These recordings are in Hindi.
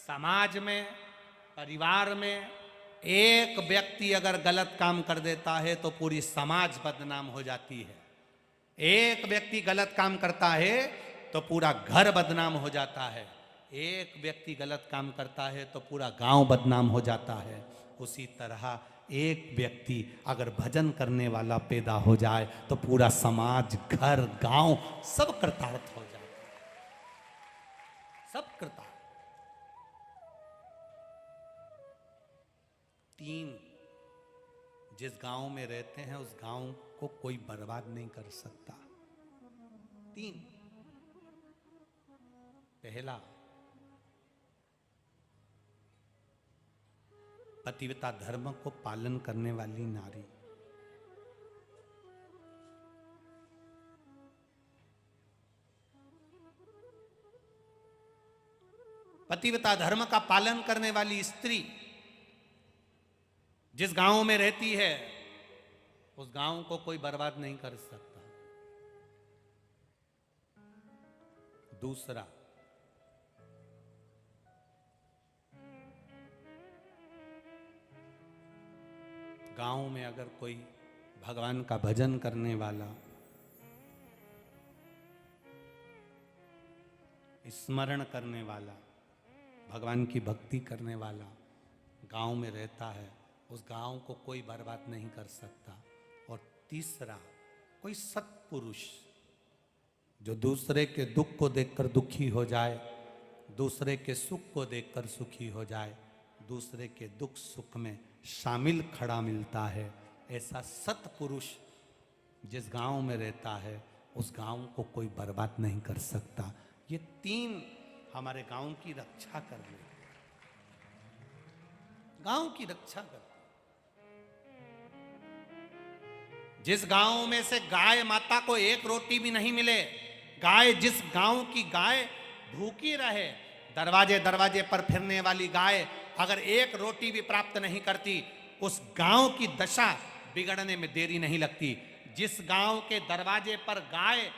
समाज में, परिवार में एक व्यक्ति अगर गलत काम कर देता है तो पूरी समाज बदनाम हो जाती है। एक व्यक्ति गलत काम करता है तो पूरा घर बदनाम हो जाता है। एक व्यक्ति गलत काम करता है तो पूरा गांव बदनाम हो जाता है। उसी तरह एक व्यक्ति अगर भजन करने वाला पैदा हो जाए तो पूरा समाज, घर, गांव सब कृतार्थ हो जाए, सब कृतार्थ। 3, जिस गांव में रहते हैं उस गांव को कोई बर्बाद नहीं कर सकता। 3, पहला, पतिव्रता धर्म को पालन करने वाली नारी। पतिव्रता धर्म का पालन करने वाली स्त्री जिस गांव में रहती है उस गांव को कोई बर्बाद नहीं कर सकता। दूसरा, गांव में अगर कोई भगवान का भजन करने वाला, स्मरण करने वाला, भगवान की भक्ति करने वाला गांव में रहता है, उस गांव को कोई बर्बाद नहीं कर सकता। और तीसरा, कोई सत्पुरुष जो दूसरे के दुख को देखकर दुखी हो जाए, दूसरे के सुख को देखकर सुखी हो जाए, दूसरे के दुख सुख में शामिल खड़ा मिलता है, ऐसा सत्पुरुष जिस गांव में रहता है उस गांव को कोई बर्बाद नहीं कर सकता। ये 3 हमारे गांव की रक्षा कर ले, गांव की रक्षा कर। जिस गांव में से गाय माता को एक रोटी भी नहीं मिले, गाय, जिस गांव की गाय भूखी रहे, दरवाजे दरवाजे पर फिरने वाली गाय अगर एक रोटी भी प्राप्त नहीं करती, उस गांव की दशा बिगड़ने में देरी नहीं लगती। जिस गांव के दरवाजे पर गाय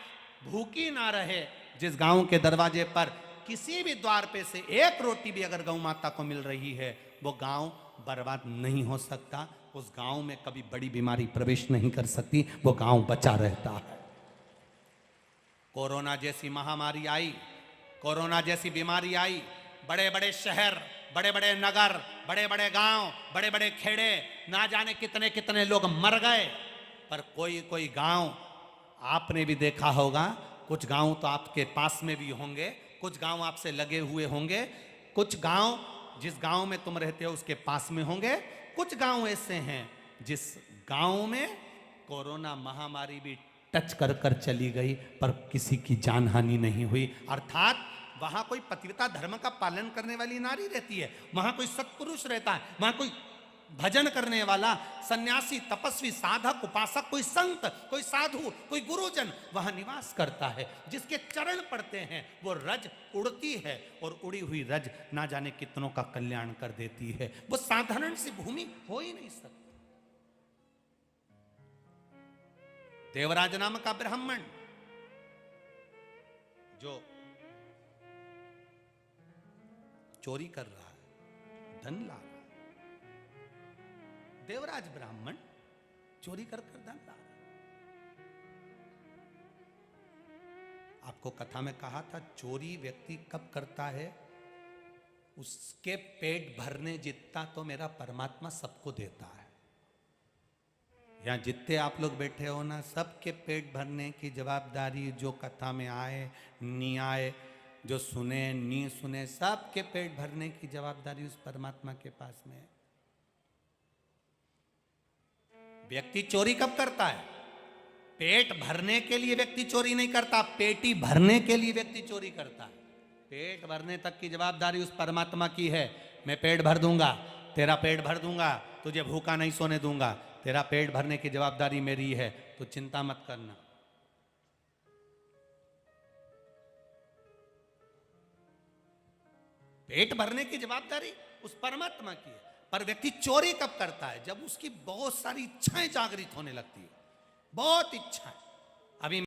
भूखी ना रहे, जिस गांव के दरवाजे पर किसी भी द्वार पे से एक रोटी भी अगर गौ माता को मिल रही है, वो गांव बर्बाद नहीं हो सकता। उस गांव में कभी बड़ी बीमारी प्रवेश नहीं कर सकती, वो गांव बचा रहता है। कोरोना जैसी महामारी आई, कोरोना जैसी बीमारी आई, बड़े बड़े शहर, बड़े बड़े नगर, बड़े बड़े गांव, बड़े बड़े खेड़े, ना जाने कितने कितने लोग मर गए। पर कोई कोई गांव आपने भी देखा होगा, कुछ गांव तो आपके पास में भी होंगे, कुछ गांव आपसे लगे हुए होंगे, कुछ गांव जिस गांव में तुम रहते हो उसके पास में होंगे, कुछ गांव ऐसे हैं जिस गांव में कोरोना महामारी भी टच कर कर चली गई पर किसी की जानहानि नहीं हुई। अर्थात वहां कोई पतिव्रता धर्म का पालन करने वाली नारी रहती है, वहां कोई सत्पुरुष रहता है, वहां कोई भजन करने वाला सन्यासी, तपस्वी, साधक, उपासक, कोई संत, कोई साधु, कोई गुरुजन वहां निवास करता है। जिसके चरण पड़ते हैं वो रज उड़ती है और उड़ी हुई रज ना जाने कितनों का कल्याण कर देती है। वो साधारण सी भूमि हो ही नहीं सकती। देवराज नाम का ब्राह्मण जो चोरी कर रहा है, धन ला रहा है, देवराज ब्राह्मण चोरी कर कर धन ला रहा है। आपको कथा में कहा था, चोरी व्यक्ति कब करता है, उसके पेट भरने जितना तो मेरा परमात्मा सबको देता है। यहां जितने आप लोग बैठे हो ना, सबके पेट भरने की जवाबदारी, जो कथा में आए नहीं आए, जो सुने नहीं सुने, सबके पेट भरने की जवाबदारी उस परमात्मा के पास में है। व्यक्ति चोरी कब करता है? पेट भरने के लिए व्यक्ति चोरी नहीं करता, पेटी भरने के लिए व्यक्ति चोरी करता है। पेट भरने तक की जवाबदारी उस परमात्मा की है। मैं पेट भर दूंगा, तेरा पेट भर दूंगा, तुझे भूखा नहीं सोने दूंगा, तेरा पेट भरने की जवाबदारी मेरी है, तो चिंता मत करना। पेट भरने की जवाबदारी उस परमात्मा की है। पर व्यक्ति चोरी कब करता है? जब उसकी बहुत सारी इच्छाएं जागृत होने लगती है, बहुत इच्छाएं। अभी